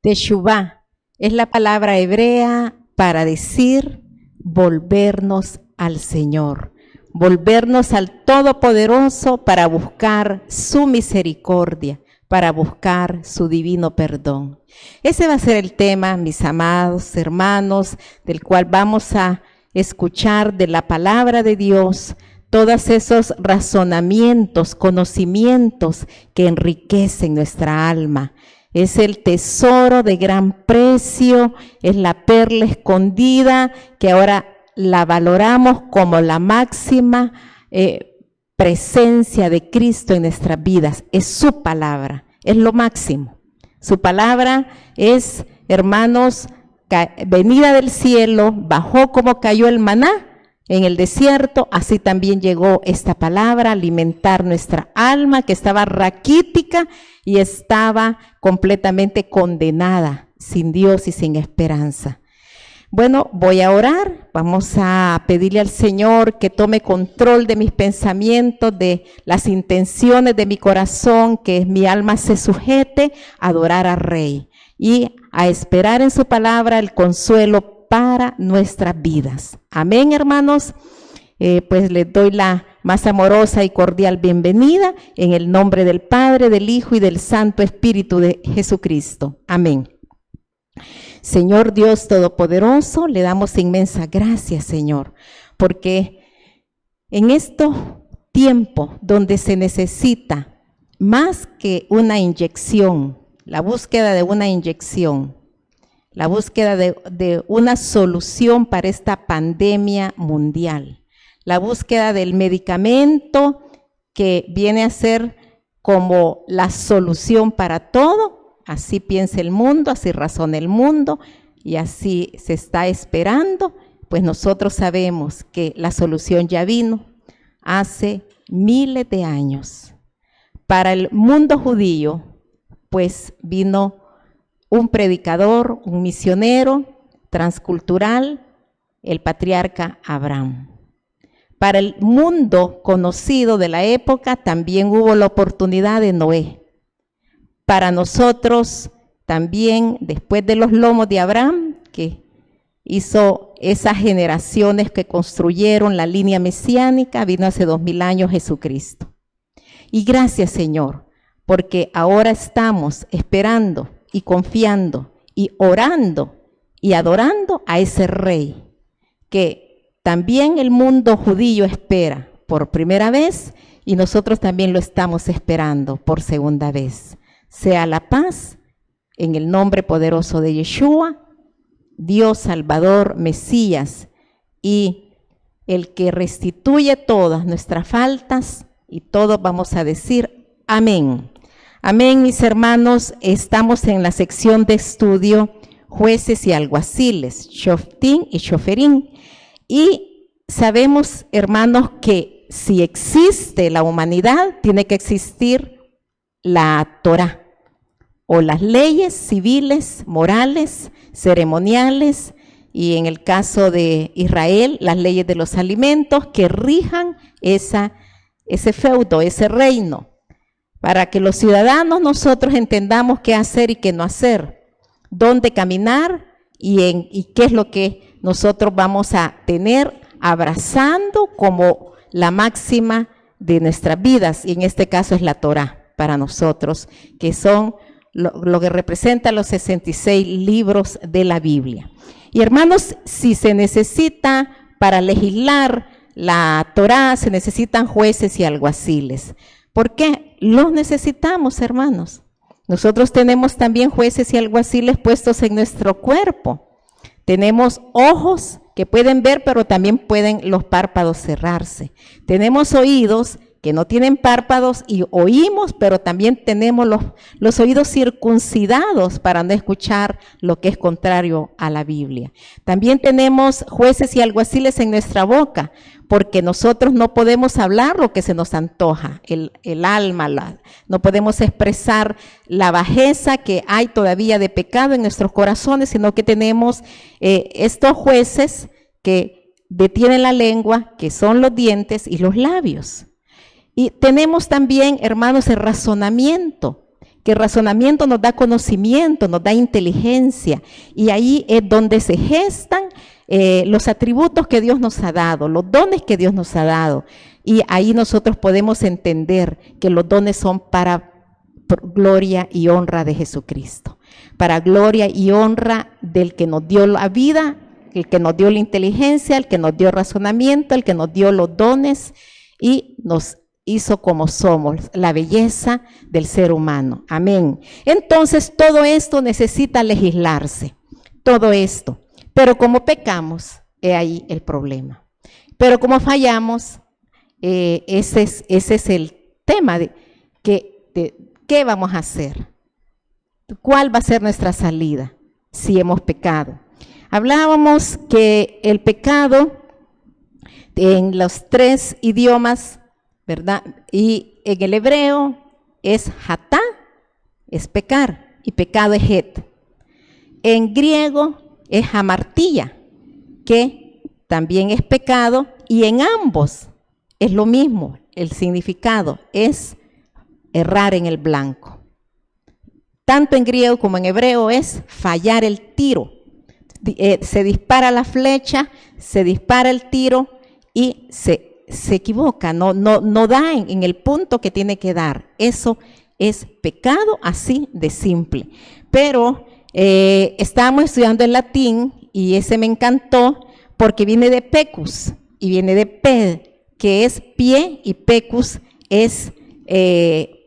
Teshuvá es la palabra hebrea para decir volvernos al Señor, volvernos al Todopoderoso para buscar su misericordia, para buscar su divino perdón. Ese va a ser el tema, mis amados hermanos, del cual vamos a escuchar de la palabra de Dios, todos esos razonamientos, conocimientos que enriquecen nuestra alma. Es el tesoro de gran precio, es la perla escondida que ahora la valoramos como la máxima presencia de Cristo en nuestras vidas. Es su palabra, es lo máximo. Su palabra es, hermanos, venida del cielo, bajó como cayó el maná en el desierto, así también llegó esta palabra a alimentar nuestra alma que estaba raquítica y estaba completamente condenada, sin Dios y sin esperanza. Bueno, voy a orar, vamos a pedirle al Señor que tome control de mis pensamientos, de las intenciones de mi corazón, que mi alma se sujete a adorar al Rey y a esperar en su palabra el consuelo para nuestras vidas. Amén, hermanos. Pues les doy la más amorosa y cordial bienvenida en el nombre del Padre, del Hijo y del Santo Espíritu de Jesucristo. Amén. Señor Dios Todopoderoso, le damos inmensa gracias, Señor, porque en estos tiempos donde se necesita más que una inyección, la búsqueda de una inyección, la búsqueda de una solución para esta pandemia mundial, la búsqueda del medicamento que viene a ser como la solución para todo, así piensa el mundo, así razona el mundo y así se está esperando, pues nosotros sabemos que la solución ya vino hace miles de años. Para el mundo judío, pues vino un predicador, un misionero transcultural, el patriarca Abraham. Para el mundo conocido de la época también hubo la oportunidad de Noé. Para nosotros también, después de los lomos de Abraham, que hizo esas generaciones que construyeron la línea mesiánica, vino hace 2000 años Jesucristo. Y gracias, Señor, porque ahora estamos esperando y confiando y orando y adorando a ese Rey que también el mundo judío espera por primera vez y nosotros también lo estamos esperando por segunda vez. Sea la paz en el nombre poderoso de Yeshua, Dios Salvador, Mesías y el que restituye todas nuestras faltas y todos vamos a decir amén. Amén, mis hermanos, estamos en la sección de estudio jueces y alguaciles, Shoftim y Shoferim. Y sabemos, hermanos, que si existe la humanidad, tiene que existir la Torá, o las leyes civiles, morales, ceremoniales, y en el caso de Israel, las leyes de los alimentos que rijan ese feudo, ese reino, para que los ciudadanos nosotros entendamos qué hacer y qué no hacer, dónde caminar y qué es lo que nosotros vamos a tener abrazando como la máxima de nuestras vidas, y en este caso es la Torá para nosotros, que son lo que representa los 66 libros de la Biblia. Y hermanos, si se necesita para legislar la Torá, se necesitan jueces y alguaciles. ¿Por qué? Los necesitamos, hermanos. Nosotros tenemos también jueces y alguaciles puestos en nuestro cuerpo. Tenemos ojos que pueden ver, pero también pueden los párpados cerrarse. Tenemos oídos que no tienen párpados y oímos, pero también tenemos los oídos circuncidados para no escuchar lo que es contrario a la Biblia. También tenemos jueces y alguaciles en nuestra boca, porque nosotros no podemos hablar lo que se nos antoja, el alma, no podemos expresar la bajeza que hay todavía de pecado en nuestros corazones, sino que tenemos estos jueces que detienen la lengua, que son los dientes y los labios. Y tenemos también, hermanos, el razonamiento, que el razonamiento nos da conocimiento, nos da inteligencia, y ahí es donde se gestan los atributos que Dios nos ha dado, los dones que Dios nos ha dado, y ahí nosotros podemos entender que los dones son para gloria y honra de Jesucristo, para gloria y honra del que nos dio la vida, el que nos dio la inteligencia, el que nos dio razonamiento, el que nos dio los dones y nos hizo como somos, la belleza del ser humano. Amén. Entonces todo esto necesita legislarse, todo esto. Pero como pecamos, es ahí el problema. Pero como fallamos, ese es el tema de qué vamos a hacer. ¿Cuál va a ser nuestra salida si hemos pecado? Hablábamos que el pecado en los 3 idiomas, ¿verdad? Y en el hebreo es hatá, es pecar, y pecado es het. En griego es hamartía, que también es pecado, y en ambos es lo mismo, el significado es errar en el blanco. Tanto en griego como en hebreo es fallar el tiro. Se dispara la flecha, se dispara el tiro y se equivoca, no da en el punto que tiene que dar. Eso es pecado así de simple. Pero estábamos estudiando el latín y ese me encantó porque viene de pecus y viene de ped, que es pie, y pecus es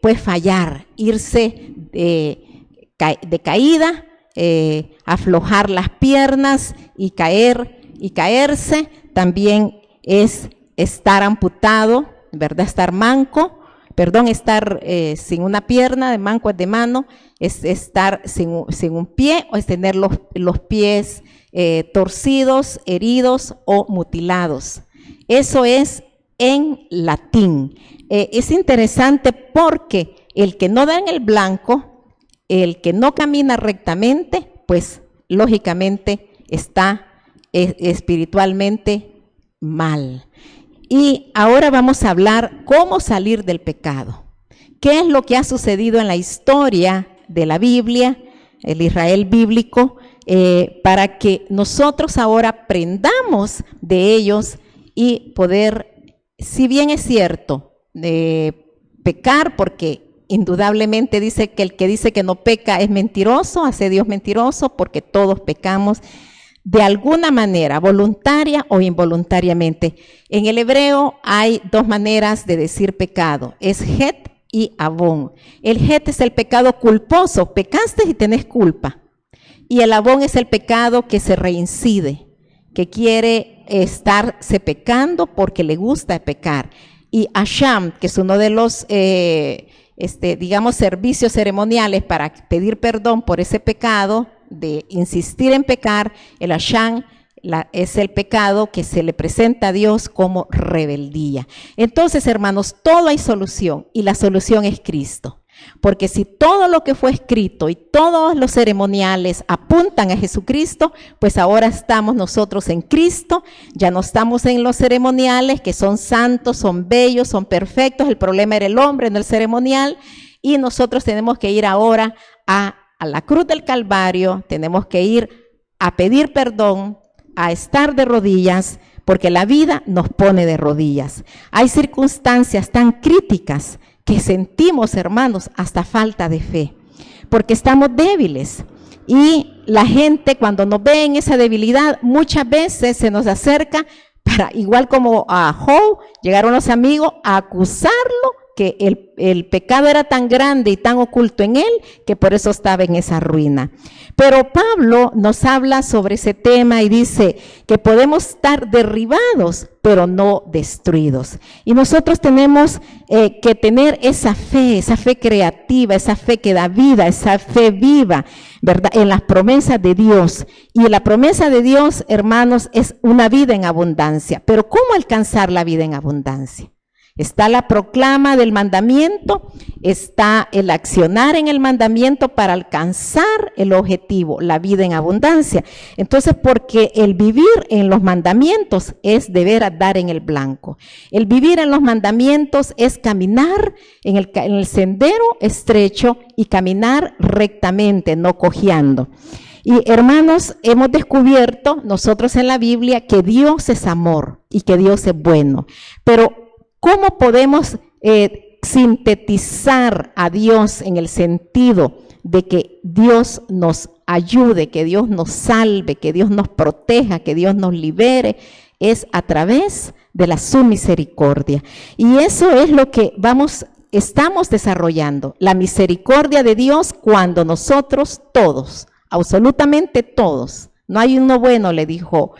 pues fallar, irse de caída, aflojar las piernas y caerse. También es estar amputado, ¿verdad? Estar manco, estar sin una pierna, de manco es de mano, es estar sin un pie, o es tener los pies torcidos, heridos o mutilados. Eso es en latín. Es interesante porque el que no da en el blanco, el que no camina rectamente, pues lógicamente está espiritualmente mal. Y ahora vamos a hablar cómo salir del pecado. ¿Qué es lo que ha sucedido en la historia de la Biblia, el Israel bíblico, para que nosotros ahora aprendamos de ellos y poder, si bien es cierto, pecar, porque indudablemente dice que el que dice que no peca es mentiroso, hace Dios mentiroso, porque todos pecamos de alguna manera, voluntaria o involuntariamente. En el hebreo hay 2 maneras de decir pecado, es het y avón. El het es el pecado culposo, pecaste y tenés culpa. Y el avón es el pecado que se reincide, que quiere estarse pecando porque le gusta pecar. Y asham, que es uno de los, digamos, servicios ceremoniales para pedir perdón por ese pecado, de insistir en pecar, el asham es el pecado que se le presenta a Dios como rebeldía. Entonces, hermanos, todo hay solución, y la solución es Cristo. Porque si todo lo que fue escrito y todos los ceremoniales apuntan a Jesucristo, pues ahora estamos nosotros en Cristo, ya no estamos en los ceremoniales, que son santos, son bellos, son perfectos. El problema era el hombre, no el ceremonial, y nosotros tenemos que ir ahora a la cruz del Calvario, tenemos que ir a pedir perdón, a estar de rodillas, porque la vida nos pone de rodillas. Hay circunstancias tan críticas que sentimos, hermanos, hasta falta de fe, porque estamos débiles. Y la gente, cuando nos ve en esa debilidad, muchas veces se nos acerca para, igual como a Job, llegaron los amigos a acusarlo, que el pecado era tan grande y tan oculto en él, que por eso estaba en esa ruina. Pero Pablo nos habla sobre ese tema y dice que podemos estar derribados, pero no destruidos. Y nosotros tenemos que tener esa fe creativa, esa fe que da vida, esa fe viva, ¿verdad? En las promesas de Dios. Y la promesa de Dios, hermanos, es una vida en abundancia. Pero ¿cómo alcanzar la vida en abundancia? Está la proclama del mandamiento, está el accionar en el mandamiento para alcanzar el objetivo, la vida en abundancia. Entonces, porque el vivir en los mandamientos es deber dar en el blanco. El vivir en los mandamientos es caminar en el sendero estrecho y caminar rectamente, no cojeando. Y hermanos, hemos descubierto nosotros en la Biblia que Dios es amor y que Dios es bueno. Pero ¿cómo podemos sintetizar a Dios en el sentido de que Dios nos ayude, que Dios nos salve, que Dios nos proteja, que Dios nos libere? Es a través de su misericordia. Y eso es lo que estamos desarrollando, la misericordia de Dios cuando nosotros todos, absolutamente todos, no hay uno bueno, le dijo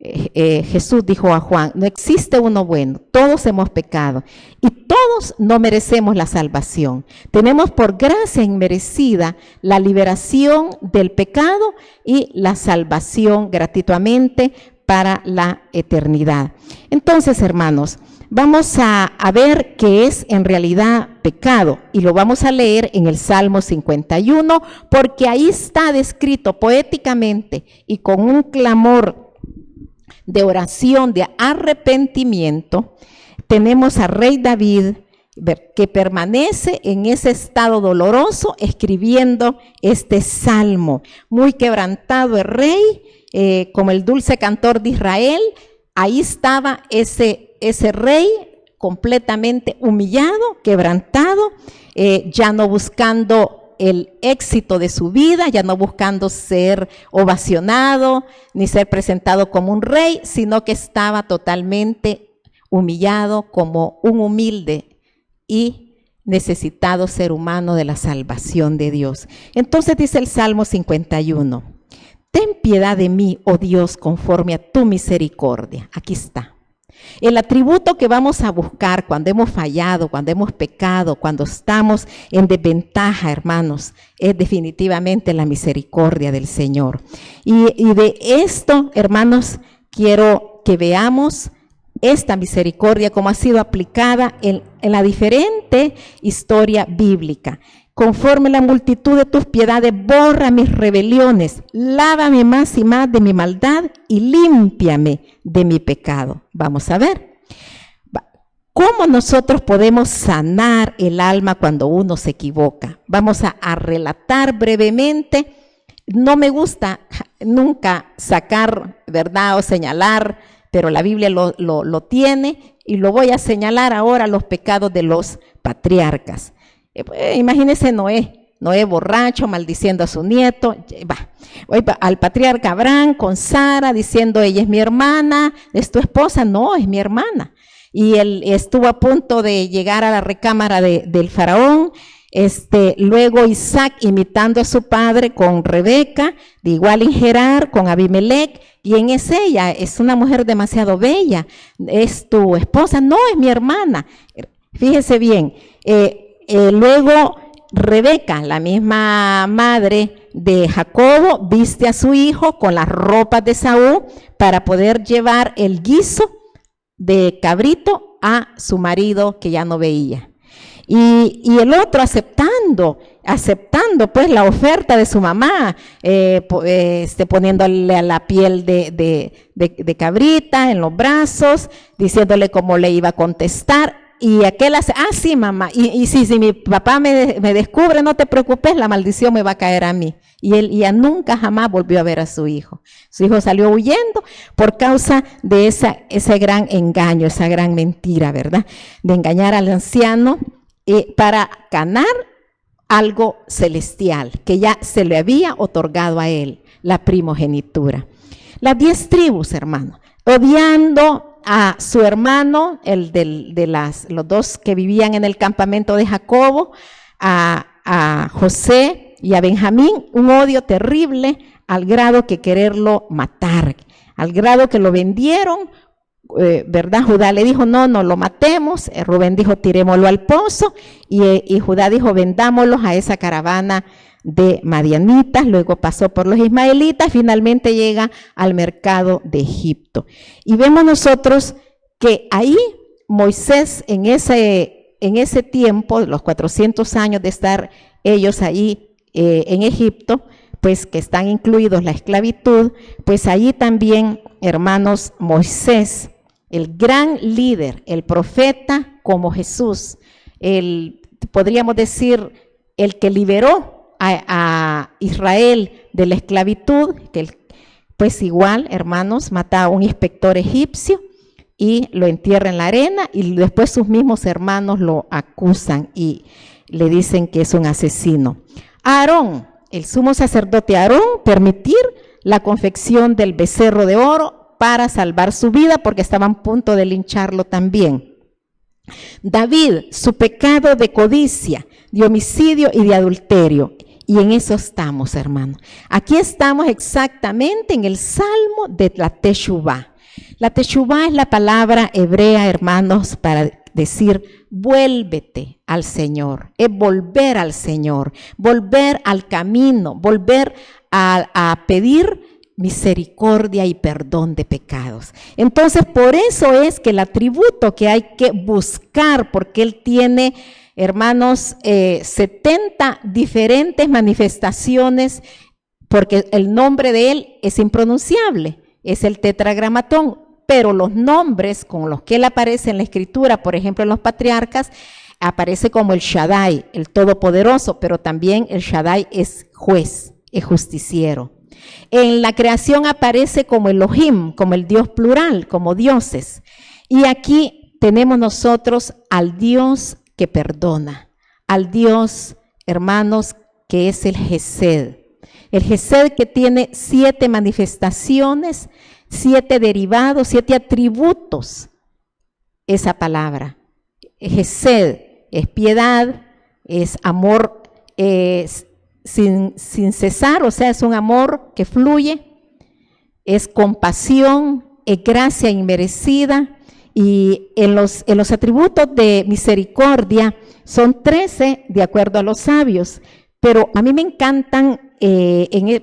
Jesús dijo a Juan, no existe uno bueno, todos hemos pecado y todos no merecemos la salvación. Tenemos por gracia inmerecida la liberación del pecado y la salvación gratuitamente para la eternidad. Entonces, hermanos, vamos a ver qué es en realidad pecado y lo vamos a leer en el Salmo 51 porque ahí está descrito poéticamente y con un clamor de oración, de arrepentimiento. Tenemos a Rey David que permanece en ese estado doloroso escribiendo este salmo. Muy quebrantado el rey, como el dulce cantor de Israel. Ahí estaba ese rey completamente humillado, quebrantado, ya no buscando el éxito de su vida, ya no buscando ser ovacionado ni ser presentado como un rey, sino que estaba totalmente humillado como un humilde y necesitado ser humano de la salvación de Dios. Entonces dice el Salmo 51, ten piedad de mí, oh Dios, conforme a tu misericordia. Aquí está. El atributo que vamos a buscar cuando hemos fallado, cuando hemos pecado, cuando estamos en desventaja, hermanos, es definitivamente la misericordia del Señor. Y de esto, hermanos, quiero que veamos esta misericordia como ha sido aplicada en la diferente historia bíblica. Conforme la multitud de tus piedades, borra mis rebeliones, lávame más y más de mi maldad y límpiame de mi pecado. Vamos a ver. ¿Cómo nosotros podemos sanar el alma cuando uno se equivoca? Vamos a relatar brevemente. No me gusta nunca sacar, ¿verdad?, o señalar, pero la Biblia lo tiene y lo voy a señalar ahora, los pecados de los patriarcas. Imagínese Noé borracho, maldiciendo a su nieto, al patriarca Abraham con Sara diciendo, ella es mi hermana, es tu esposa, no, es mi hermana. Y él estuvo a punto de llegar a la recámara del faraón. Luego Isaac imitando a su padre con Rebeca, de igual en Gerar, con Abimelech, y en ella es una mujer demasiado bella, es tu esposa, no, es mi hermana. Fíjese bien, luego Rebeca, la misma madre de Jacobo, viste a su hijo con las ropas de Saúl para poder llevar el guiso de cabrito a su marido que ya no veía. Y el otro aceptando pues la oferta de su mamá, poniéndole a la piel de cabrita en los brazos, diciéndole cómo le iba a contestar. Y aquel hace, sí, mamá, y si mi papá me descubre, no te preocupes, la maldición me va a caer a mí. Y él ya nunca jamás volvió a ver a su hijo. Su hijo salió huyendo por causa de ese gran engaño, esa gran mentira, ¿verdad? De engañar al anciano para ganar algo celestial que ya se le había otorgado a él, la primogenitura. Las 10 tribus, hermano, odiando a su hermano, los dos que vivían en el campamento de Jacobo, a José y a Benjamín, un odio terrible al grado que quererlo matar, al grado que lo vendieron, ¿verdad? Judá le dijo, no lo matemos, Rubén dijo, tirémoslo al pozo, y Judá dijo, vendámoslos a esa caravana de madianitas, luego pasó por los ismaelitas, finalmente llega al mercado de Egipto. Y vemos nosotros que ahí Moisés en ese tiempo, los 400 años de estar ellos ahí en Egipto, pues que están incluidos la esclavitud, pues allí también, hermanos, Moisés, el gran líder, el profeta como Jesús, podríamos decir, el que liberó a Israel de la esclavitud, que pues igual, hermanos, mata a un inspector egipcio y lo entierra en la arena y después sus mismos hermanos lo acusan y le dicen que es un asesino. Aarón, el sumo sacerdote Aarón, permitir la confección del becerro de oro para salvar su vida porque estaban a punto de lincharlo también. David, su pecado de codicia, de homicidio y de adulterio. Y en eso estamos, hermanos. Aquí estamos exactamente en el Salmo de la Teshuvá. La Teshuvá es la palabra hebrea, hermanos, para decir vuélvete al Señor. Es volver al Señor, volver al camino, volver a pedir misericordia y perdón de pecados. Entonces, por eso es que el atributo que hay que buscar, porque Él tiene, hermanos, 70 diferentes manifestaciones, porque el nombre de Él es impronunciable, es el tetragramatón, pero los nombres con los que Él aparece en la Escritura, por ejemplo, en los patriarcas, aparece como el Shaddai, el Todopoderoso, pero también el Shaddai es juez, es justiciero. En la creación aparece como Elohim, como el Dios plural, como dioses. Y aquí tenemos nosotros al Dios que perdona, al Dios, hermanos, que es el Gesed. El Gesed que tiene 7 manifestaciones, 7 derivados, 7 atributos. Esa palabra. Gesed es piedad, es amor sin cesar, o sea, es un amor que fluye, es compasión, es gracia inmerecida, y en los atributos de misericordia son 13 de acuerdo a los sabios, pero a mí me encantan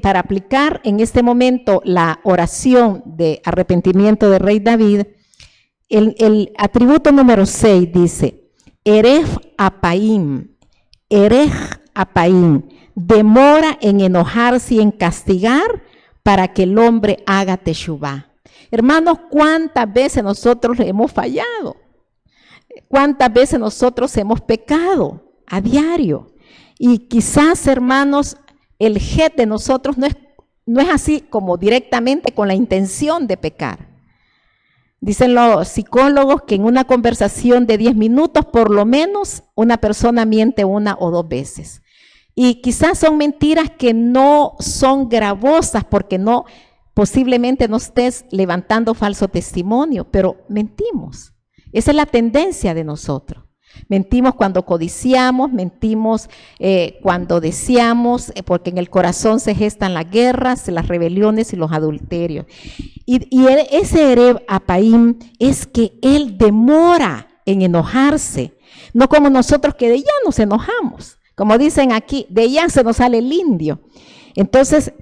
para aplicar en este momento la oración de arrepentimiento del rey David. El atributo número 6 dice, Erech Apaim, demora en enojarse y en castigar para que el hombre haga teshuvá. Hermanos, ¿cuántas veces nosotros hemos fallado? ¿Cuántas veces nosotros hemos pecado a diario? Y quizás, hermanos, el jet de nosotros no es así como directamente con la intención de pecar. Dicen los psicólogos que en una conversación de 10 minutos, por lo menos, una persona miente 1 o 2 veces. Y quizás son mentiras que no son gravosas porque posiblemente no estés levantando falso testimonio, pero mentimos. Esa es la tendencia de nosotros. Mentimos cuando codiciamos, mentimos cuando deseamos, porque en el corazón se gestan las guerras, las rebeliones y los adulterios. Y ese Erech Apaim es que él demora en enojarse, no como nosotros que de ya nos enojamos. Como dicen aquí, de ya se nos sale el indio. Entonces,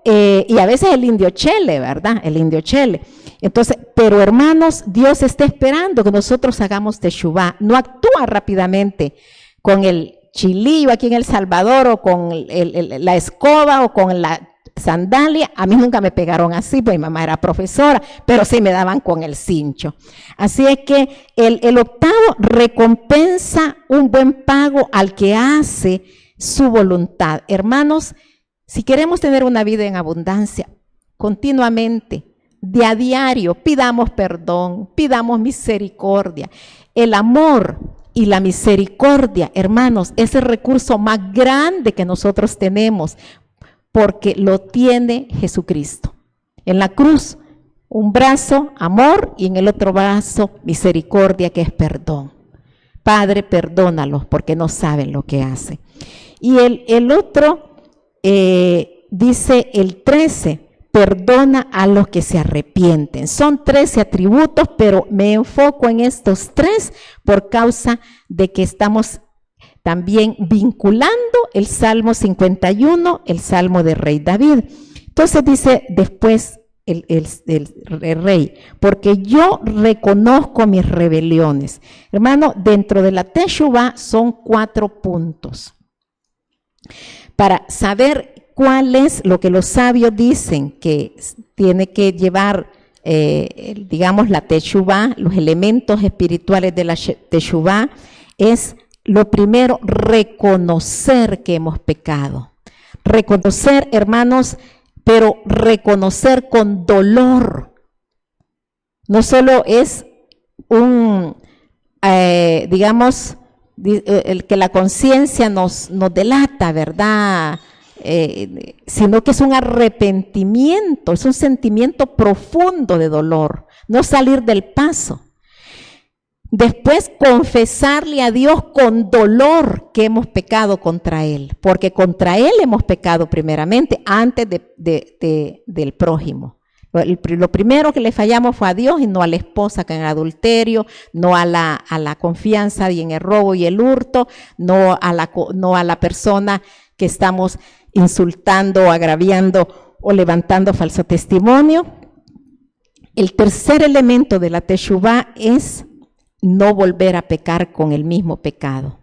y a veces el indio chele, ¿verdad? El indio chele. Entonces, pero hermanos, Dios está esperando que nosotros hagamos teshuvá. No actúa rápidamente con el chilillo aquí en El Salvador o con la escoba o con la sandalia. A mí nunca me pegaron así, pues mi mamá era profesora, pero sí me daban con el cincho. Así es que el octavo recompensa un buen pago al que hace su voluntad. Hermanos, si queremos tener una vida en abundancia, continuamente, de a diario, pidamos perdón, pidamos misericordia. El amor y la misericordia, hermanos, es el recurso más grande que nosotros tenemos, porque lo tiene Jesucristo. En la cruz, un brazo, amor, y en el otro brazo, misericordia, que es perdón. Padre, perdónalos, porque no saben lo que hacen. Y el otro, dice el 13, perdona a los que se arrepienten. Son 13 atributos, pero me enfoco en estos 3 por causa de que estamos también vinculando el Salmo 51, el Salmo del rey David. Entonces dice después el rey, porque yo reconozco mis rebeliones. Hermano, dentro de la Teshuvá son 4 puntos. Para saber cuál es lo que los sabios dicen que tiene que llevar, digamos, la Teshuvá, los elementos espirituales de la Teshuvá, es lo primero, reconocer que hemos pecado. Reconocer, hermanos, pero reconocer con dolor. No solo es digamos, el que la conciencia nos delata, ¿verdad? Sino que es un arrepentimiento, es un sentimiento profundo de dolor, no salir del paso. Después, confesarle a Dios con dolor que hemos pecado contra Él, porque contra Él hemos pecado primeramente, antes del prójimo. Lo primero que le fallamos fue a Dios y no a la esposa que en el adulterio, no a la confianza y en el robo y el hurto, no a la persona que estamos insultando, agraviando o levantando falso testimonio. El tercer elemento de la Teshuvá es no volver a pecar con el mismo pecado.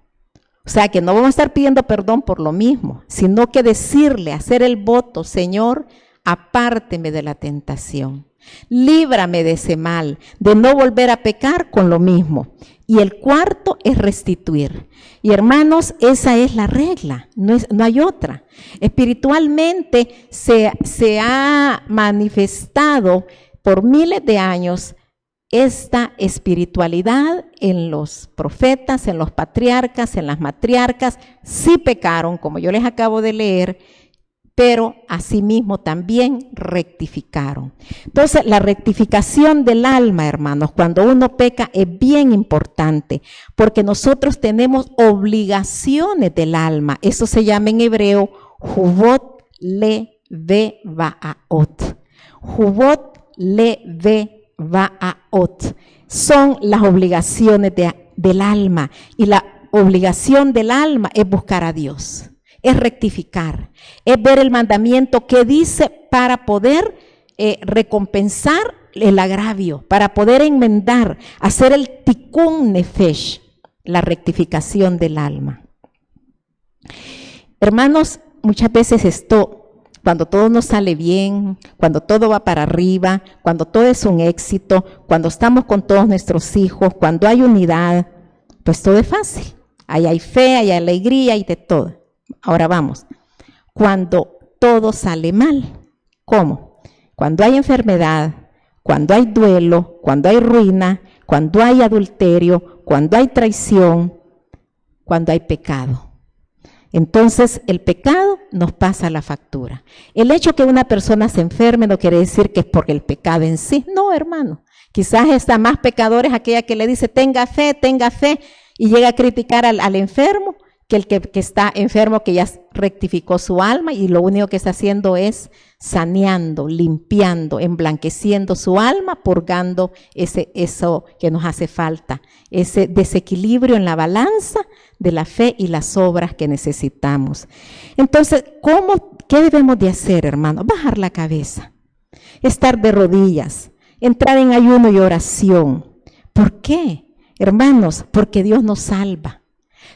O sea, que no vamos a estar pidiendo perdón por lo mismo, sino que decirle, hacer el voto: Señor, apárteme de la tentación, líbrame de ese mal, de no volver a pecar con lo mismo. Y el cuarto es restituir. Y hermanos, esa es la regla, no hay otra. Espiritualmente se ha manifestado por miles de años esta espiritualidad en los profetas, en los patriarcas, en las matriarcas. Sí pecaron, como yo les acabo de leer, pero asimismo también rectificaron. Entonces, la rectificación del alma, hermanos, cuando uno peca es bien importante, porque nosotros tenemos obligaciones del alma. Eso se llama en hebreo Jubot Levaot. Jubot Levaot. Son las obligaciones del alma, y la obligación del alma es buscar a Dios, es rectificar, es ver el mandamiento que dice para poder recompensar el agravio, para poder enmendar, hacer el tikkun nefesh, la rectificación del alma. Hermanos, muchas veces cuando todo nos sale bien, cuando todo va para arriba, cuando todo es un éxito, cuando estamos con todos nuestros hijos, cuando hay unidad, pues todo es fácil. Ahí hay fe, hay alegría y de todo. Ahora vamos, cuando todo sale mal, ¿cómo? Cuando hay enfermedad, cuando hay duelo, cuando hay ruina, cuando hay adulterio, cuando hay traición, cuando hay pecado. Entonces, el pecado nos pasa la factura. El hecho que una persona se enferme no quiere decir que es porque el pecado en sí. No, hermano. Quizás está más pecador es aquella que le dice, tenga fe, y llega a criticar al enfermo, que el que está enfermo, que ya rectificó su alma, y lo único que está haciendo es saneando, limpiando, emblanqueciendo su alma, purgando eso que nos hace falta, ese desequilibrio en la balanza de la fe y las obras que necesitamos. Entonces, ¿qué debemos de hacer, hermano? Bajar la cabeza, estar de rodillas, entrar en ayuno y oración. ¿Por qué, hermanos? Porque Dios nos salva.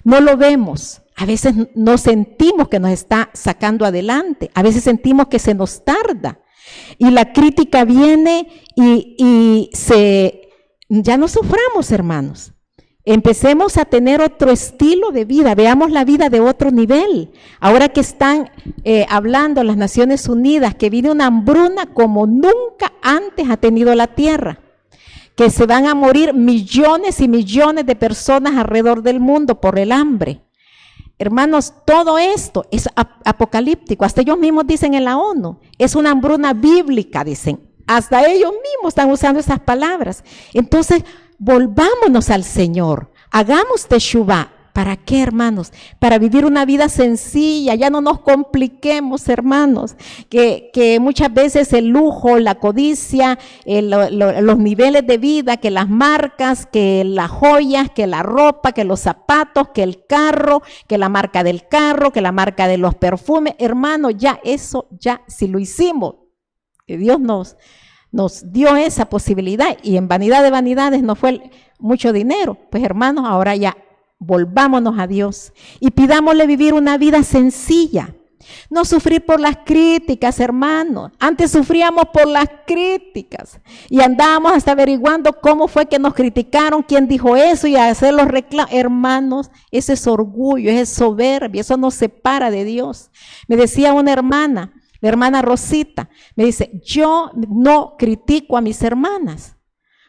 No lo vemos, a veces no sentimos que nos está sacando adelante, a veces sentimos que se nos tarda, y la crítica viene ya no suframos, hermanos. Empecemos a tener otro estilo de vida, veamos la vida de otro nivel. Ahora que están hablando las Naciones Unidas que viene una hambruna como nunca antes ha tenido la tierra, que se van a morir millones y millones de personas alrededor del mundo por el hambre. Hermanos, todo esto es apocalíptico, hasta ellos mismos dicen en la ONU, es una hambruna bíblica, dicen, hasta ellos mismos están usando esas palabras. Entonces, volvámonos al Señor, hagamos teshuvá. ¿Para qué, hermanos? Para vivir una vida sencilla, ya no nos compliquemos, hermanos, que muchas veces el lujo, la codicia, los niveles de vida, que las marcas, que las joyas, que la ropa, que los zapatos, que el carro, que la marca del carro, que la marca de los perfumes, hermano, ya eso, ya si lo hicimos, Dios nos dio esa posibilidad y en vanidad de vanidades no fue mucho dinero. Pues hermanos, ahora ya volvámonos a Dios y pidámosle vivir una vida sencilla. No sufrir por las críticas, hermanos. Antes sufríamos por las críticas y andábamos hasta averiguando cómo fue que nos criticaron, quién dijo eso y a hacer los reclamos. Hermanos, ese es orgullo, ese es soberbia, eso nos separa de Dios. Me decía una hermana, la hermana Rosita, me dice, yo no critico a mis hermanas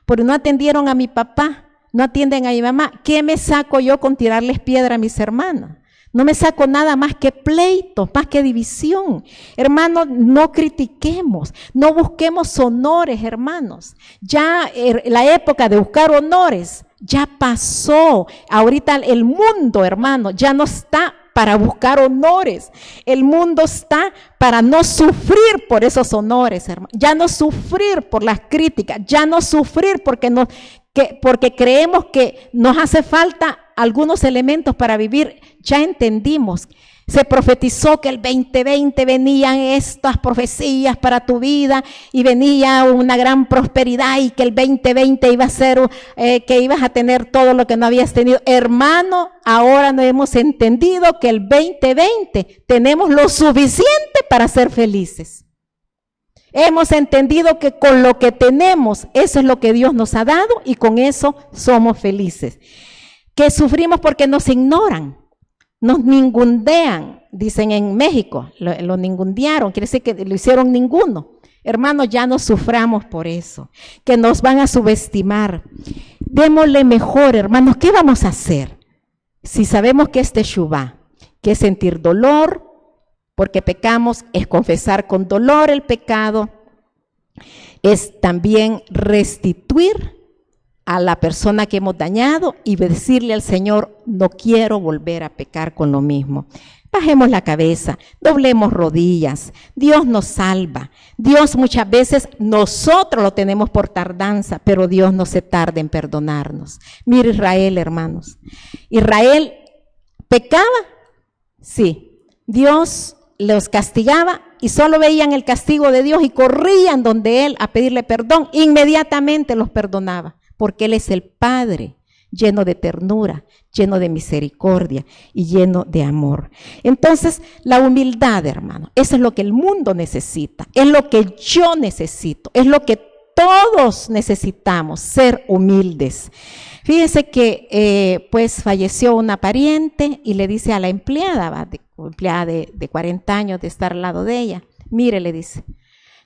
porque no atendieron a mi papá, no atienden a mi mamá. ¿Qué me saco yo con tirarles piedra a mis hermanas? No me saco nada más que pleitos, más que división. Hermanos, no critiquemos, no busquemos honores, hermanos. Ya la época de buscar honores ya pasó. Ahorita el mundo, hermano, ya no está para buscar honores. El mundo está para no sufrir por esos honores, hermano. Ya no sufrir por las críticas, ya no sufrir porque creemos que nos hace falta algunos elementos para vivir. Ya entendimos, se profetizó que el 2020 venían estas profecías para tu vida y venía una gran prosperidad y que el 2020 iba a ser, que ibas a tener todo lo que no habías tenido. Hermano, ahora no hemos entendido que el 2020 tenemos lo suficiente para ser felices. Hemos entendido que con lo que tenemos, eso es lo que Dios nos ha dado y con eso somos felices. Que sufrimos porque nos ignoran, nos ningundean, dicen en México, lo ningundearon, quiere decir que lo hicieron ninguno. Hermanos, ya no suframos por eso, que nos van a subestimar. Démosle mejor, hermanos, ¿qué vamos a hacer? Si sabemos que es teshuvá, que es sentir dolor, porque pecamos, es confesar con dolor el pecado, es también restituir a la persona que hemos dañado y decirle al Señor, no quiero volver a pecar con lo mismo. Bajemos la cabeza, doblemos rodillas, Dios nos salva. Dios muchas veces, nosotros lo tenemos por tardanza, pero Dios no se tarda en perdonarnos. Mira Israel, hermanos. Israel pecaba, sí. Dios los castigaba y solo veían el castigo de Dios y corrían donde Él a pedirle perdón. Inmediatamente los perdonaba, porque Él es el Padre lleno de ternura, lleno de misericordia y lleno de amor. Entonces, la humildad, hermano, eso es lo que el mundo necesita, es lo que yo necesito, es lo que todos necesitamos, ser humildes. Fíjense que pues falleció una pariente y le dice a la empleada, de 40 años de estar al lado de ella, mire, le dice,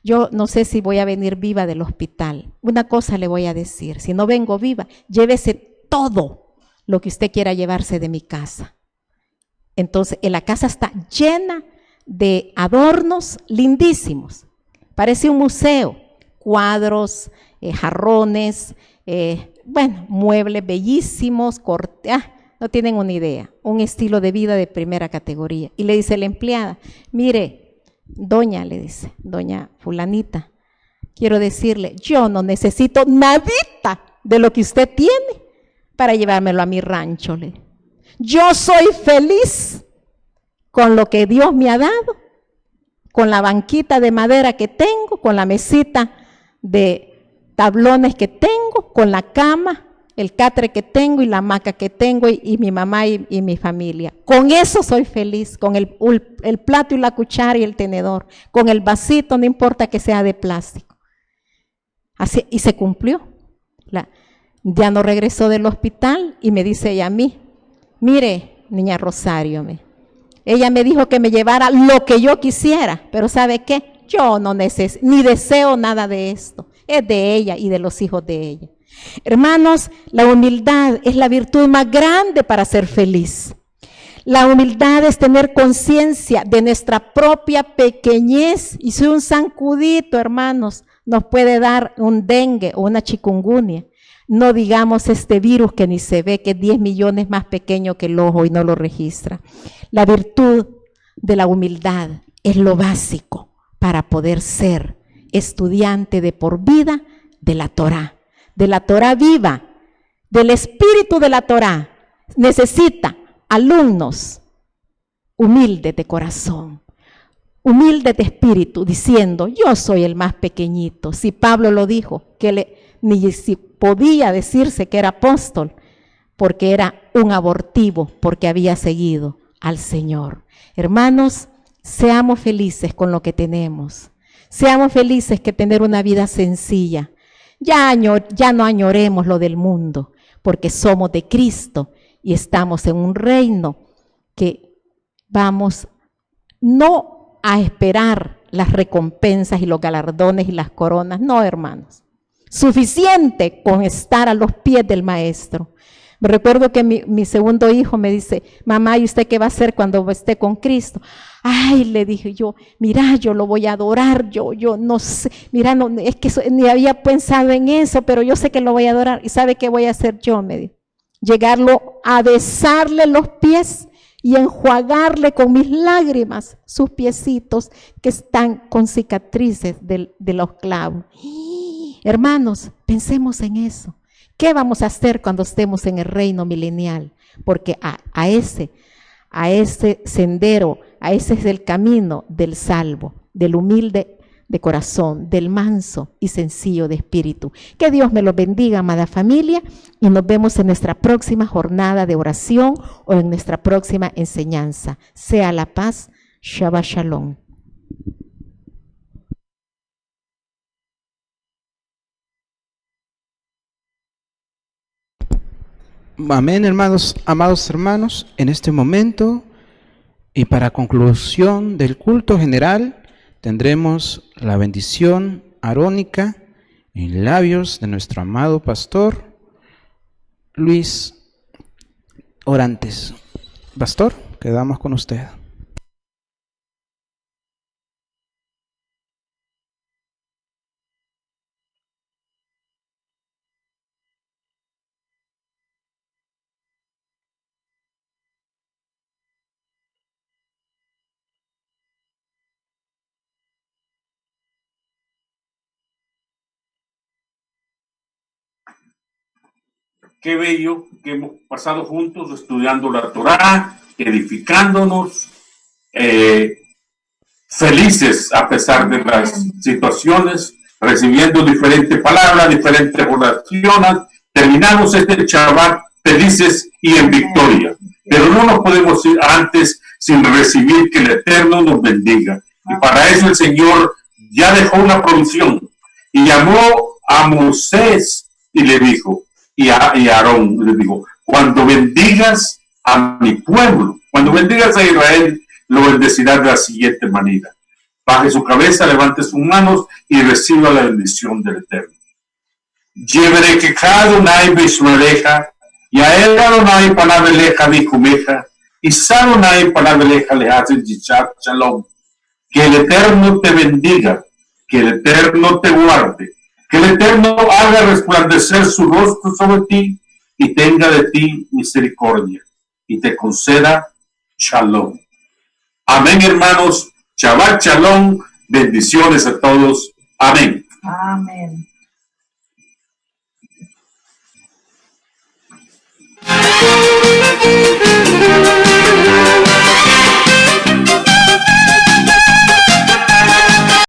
yo no sé si voy a venir viva del hospital. Una cosa le voy a decir, si no vengo viva, llévese todo lo que usted quiera llevarse de mi casa. Entonces, la casa está llena de adornos lindísimos. Parece un museo, cuadros, jarrones, muebles bellísimos, no tienen una idea, un estilo de vida de primera categoría. Y le dice la empleada, mire, doña, le dice, doña fulanita, quiero decirle, yo no necesito nadita de lo que usted tiene para llevármelo a mi rancho. Yo soy feliz con lo que Dios me ha dado, con la banquita de madera que tengo, con la mesita de tablones que tengo, con la cama, el catre que tengo y la hamaca que tengo y mi mamá y mi familia. Con eso soy feliz, con el plato y la cuchara y el tenedor, con el vasito, no importa que sea de plástico. Así, y se cumplió. Ya no regresó del hospital y me dice ella a mí, mire, niña Rosario, ella me dijo que me llevara lo que yo quisiera, pero ¿sabe qué? Yo no necesito, ni deseo nada de esto. Es de ella y de los hijos de ella. Hermanos, la humildad es la virtud más grande para ser feliz. La humildad es tener conciencia de nuestra propia pequeñez. Y si un zancudito, hermanos, nos puede dar un dengue o una chikungunya, no digamos este virus que ni se ve, que es 10 millones más pequeño que el ojo y no lo registra. La virtud de la humildad es lo básico para poder ser estudiante de por vida de la Torá viva, del espíritu de la Torá. Necesita alumnos humildes de corazón, humildes de espíritu, diciendo, yo soy el más pequeñito. Si Pablo lo dijo, ni si podía decirse que era apóstol, porque era un abortivo, porque había seguido al Señor. Hermanos, seamos felices con lo que tenemos. Seamos felices que tener una vida sencilla. Ya no añoremos lo del mundo, porque somos de Cristo y estamos en un reino que vamos no a esperar las recompensas y los galardones y las coronas. No, hermanos. Suficiente con estar a los pies del Maestro. Me recuerdo que mi segundo hijo me dice, mamá, ¿y usted qué va a hacer cuando esté con Cristo? Ay, le dije yo, mira, yo lo voy a adorar, yo no sé, mira, no, es que ni había pensado en eso, pero yo sé que lo voy a adorar. ¿Y sabe qué voy a hacer yo? Me dijo, llegarlo a besarle los pies y enjuagarle con mis lágrimas sus piecitos que están con cicatrices de los clavos. Hermanos, pensemos en eso. ¿Qué vamos a hacer cuando estemos en el reino milenial? Porque a ese sendero, a ese es el camino del salvo, del humilde de corazón, del manso y sencillo de espíritu. Que Dios me los bendiga, amada familia, y nos vemos en nuestra próxima jornada de oración o en nuestra próxima enseñanza. Sea la paz. Shabbat Shalom. Amén, hermanos, amados hermanos, en este momento y para conclusión del culto general tendremos la bendición arónica en labios de nuestro amado pastor Luis Orantes. Pastor, quedamos con usted. Qué bello que hemos pasado juntos estudiando la Torá, edificándonos, felices a pesar de las situaciones, recibiendo diferentes palabras, diferentes oraciones. Terminamos este Shabbat felices y en victoria. Pero no nos podemos ir antes sin recibir que el Eterno nos bendiga. Y para eso el Señor ya dejó una provisión y llamó a Moisés y le dijo, y a Aarón le dijo, cuando bendigas a mi pueblo, cuando bendigas a Israel, lo bendecirás de la siguiente manera. Baje su cabeza, levante sus manos y reciba la bendición del Eterno. Llevaré que cada Adonai bishmareja, y a él Adonai panabeleja dijumeja, y Sadonai panabeleja le hace yichat shalom. Que el Eterno te bendiga, que el Eterno te guarde, que el Eterno haga resplandecer su rostro sobre ti y tenga de ti misericordia y te conceda shalom. Amén, hermanos. Shabbat shalom. Bendiciones a todos. Amén. Amén.